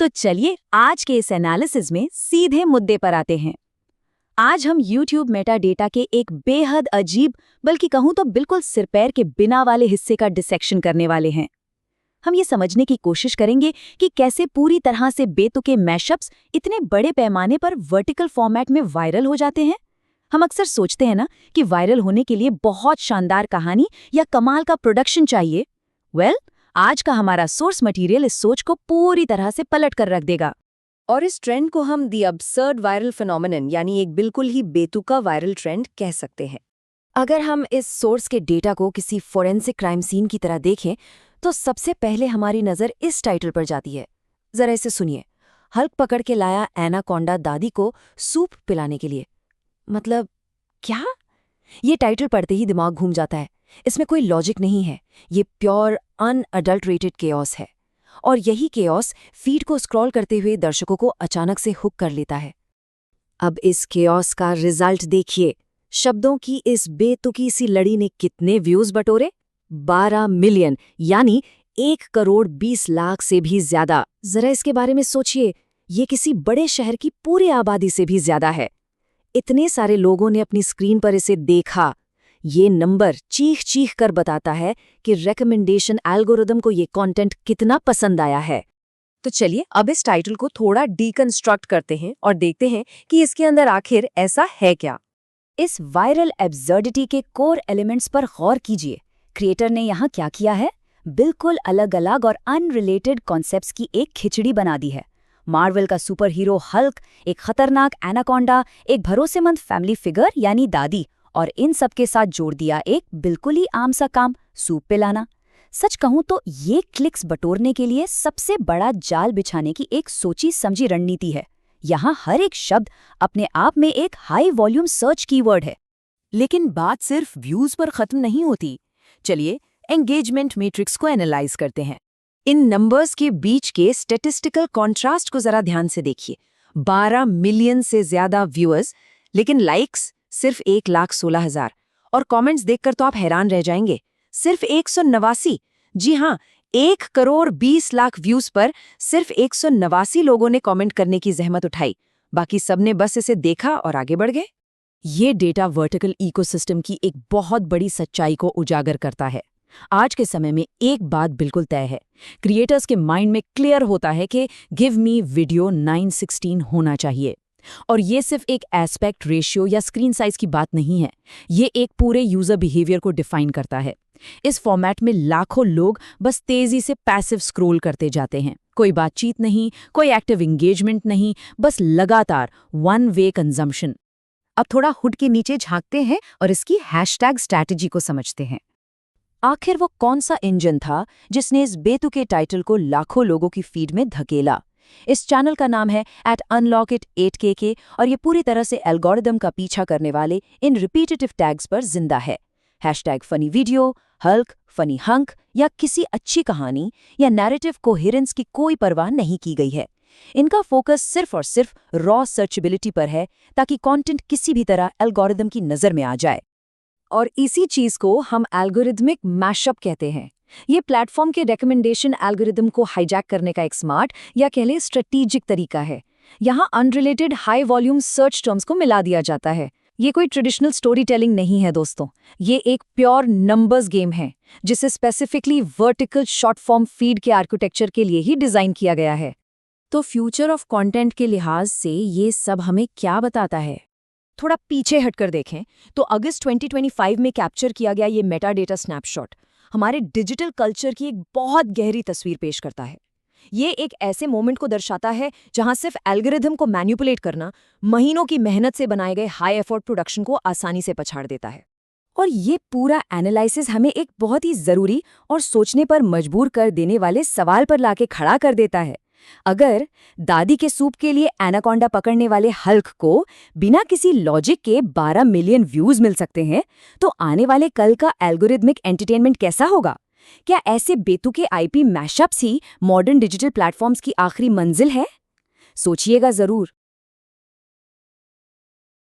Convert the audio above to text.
तो चलिए आज के इस एनालिसिस में सीधे मुद्दे पर आते हैं। आज हम YouTube मेटा डेटा के एक बेहद अजीब, बल्कि कहूं तो बिल्कुल सिरपैर के बिना वाले हिस्से का डिसेक्शन करने वाले हैं। हम ये समझने की कोशिश करेंगे कि कैसे पूरी तरह से बेतुके मैशअप्स इतने बड़े पैमाने पर वर्टिकल फॉर्मेट में वायरल हो जाते हैं। हम अक्सर सोचते हैं ना कि वायरल होने के लिए बहुत शानदार कहानी या कमाल का प्रोडक्शन चाहिए। आज का हमारा सोर्स मटेरियल इस सोच को पूरी तरह से पलट कर रख देगा। और इस ट्रेंड को हम दी अब्सर्ड वायरल फिनोमिनन यानी एक बिल्कुल ही बेतुका वायरल ट्रेंड कह सकते हैं। अगर हम इस सोर्स के डेटा को किसी फोरेंसिक क्राइम सीन की तरह देखें तो सबसे पहले हमारी नज़र इस टाइटल पर जाती है। जरा इसे सुनिए। हल्क पकड़ के लाया एनाकोंडा दादी को सूप पिलाने के लिए। मतलब क्या? ये टाइटल पढ़ते ही दिमाग घूम जाता है। इसमें कोई लॉजिक नहीं है। ये प्योर अनअडल्टरेटेड केओस है। और यही केओस फीड को स्क्रॉल करते हुए दर्शकों को अचानक से हुक कर लेता है। अब इस केओस का रिजल्ट देखिए। शब्दों की इस बेतुकी सी लड़ी ने कितने व्यूज बटोरे? 12 मिलियन, यानी 1 करोड़ 20 लाख से भी ज्यादा। जरा इसके बारे में सोचिए। ये किसी बड़े शहर की पूरी आबादी से भी ज्यादा है। इतने सारे लोगों ने अपनी स्क्रीन पर इसे देखा। ये नंबर चीख चीख कर बताता है कि रेकमेंडेशन एल्गोरिदम को ये कंटेंट कितना पसंद आया है। तो चलिए अब इस टाइटल को थोड़ा डीकंस्ट्रक्ट करते हैं और देखते हैं कि इसके अंदर आखिर ऐसा है क्या। इस वायरल एब्सर्डिटी के कोर एलिमेंट्स पर गौर कीजिए। क्रिएटर ने यहाँ क्या किया है? बिल्कुल अलग अलग और अनरिलेटेड कॉन्सेप्ट्स की एक खिचड़ी बना दी है। मार्वल का सुपर हीरो हल्क, एक खतरनाक एनाकोंडा, एक भरोसेमंद फैमिली फिगर यानी दादी, और इन सब के साथ जोड़ दिया एक बिल्कुल ही आम सा काम, सूप पिलाना। सच कहूं तो ये क्लिक्स बटोरने के लिए सबसे बड़ा जाल बिछाने की एक सोची समझी रणनीति है। यहाँ हर एक शब्द अपने आप में एक हाई वॉल्यूम सर्च कीवर्ड है। लेकिन बात सिर्फ व्यूज पर खत्म नहीं होती। चलिए एंगेजमेंट मैट्रिक्स को एनालाइज करते हैं। इन नंबर्स के बीच के स्टैटिस्टिकल कॉन्ट्रास्ट को जरा ध्यान से देखिए। 12 मिलियन से ज्यादा व्यूअर्स, लेकिन लाइक्स सिर्फ 1,16,000। और कमेंट्स देखकर तो आप हैरान रह जाएंगे। सिर्फ 189। जी हाँ, 1 करोड़ 20 लाख व्यूज पर सिर्फ 189 लोगों ने कमेंट करने की जहमत उठाई। बाकी सबने बस इसे देखा और आगे बढ़ गए। ये डेटा वर्टिकल इकोसिस्टम की एक बहुत बड़ी सच्चाई को उजागर करता है। आज के समय में एक बात बिल्कुल तय है। क्रिएटर्स के माइंड में क्लियर होता है कि गिव मी वीडियो 9:16 होना चाहिए। और ये सिर्फ एक एस्पेक्ट रेशियो या स्क्रीन साइज की बात नहीं है। ये एक पूरे यूजर बिहेवियर को डिफाइन करता है। इस फॉर्मेट में लाखों लोग बस तेजी से पैसिव स्क्रॉल करते जाते हैं। कोई बातचीत नहीं, कोई एक्टिव एंगेजमेंट नहीं, बस लगातार वन वे कंजम्पशन। अब थोड़ा हुड के नीचे झांकते हैं और इसकी हैशटैग स्ट्रैटेजी को समझते हैं। आखिर वो कौन सा इंजन था जिसने इस बेतुके टाइटल को लाखों लोगों की फीड में धकेला? इस चैनल का नाम है @unlockit8kk और ये पूरी तरह से एल्गोरिदम का पीछा करने वाले इन रिपीटेटिव टैग्स पर जिंदा है। Hashtag funny video, Hulk, funny hunk या किसी अच्छी कहानी या नैरेटिव कोहेरेंस की कोई परवाह नहीं की गई है। इनका फोकस सिर्फ और सिर्फ रॉ सर्चेबिलिटी पर है ताकि कंटेंट किसी भी तरह एल्गोरिदम की नज़र में आ जाए। और इसी चीज को हम एल्गोरिदमिक मैशअप कहते हैं। ये प्लेटफॉर्म के रिकमेंडेशन एल्गोरिदम को हाईजैक करने का एक स्मार्ट या कह लें स्ट्रेटेजिक तरीका है। यहाँ unrelated high volume search terms को मिला दिया जाता है। ये कोई ट्रेडिशनल स्टोरी टेलिंग नहीं है दोस्तों। ये एक प्योर नंबर्स गेम है जिसे specifically vertical short form feed के आर्किटेक्चर के लिए ही डिजाइन किया गया है। तो फ्यूचर ऑफ कंटेंट के लिहाज से ये सब हमें क्या बताता है? थोड़ा पीछे हटकर देखें तो अगस्त 2025 में कैप्चर किया गया ये मेटा डेटा स्नैपशॉट हमारे डिजिटल कल्चर की एक बहुत गहरी तस्वीर पेश करता है। ये एक ऐसे मोमेंट को दर्शाता है जहां सिर्फ एल्गोरिदम को मैनिपुलेट करना महीनों की मेहनत से बनाए गए हाई एफर्ट प्रोडक्शन को आसानी से पछाड़ देता है। और ये पूरा एनालिसिस हमें एक बहुत ही जरूरी और सोचने पर मजबूर कर देने वाले सवाल पर लाके खड़ा कर देता है। अगर दादी के सूप के लिए एनाकोंडा पकड़ने वाले हल्क को बिना किसी लॉजिक के 12 मिलियन व्यूज मिल सकते हैं, तो आने वाले कल का एल्गोरिदमिक एंटरटेनमेंट कैसा होगा? क्या ऐसे बेतुके आईपी मैशअप्स ही मॉडर्न डिजिटल प्लेटफॉर्म्स की आखिरी मंजिल है? सोचिएगा जरूर।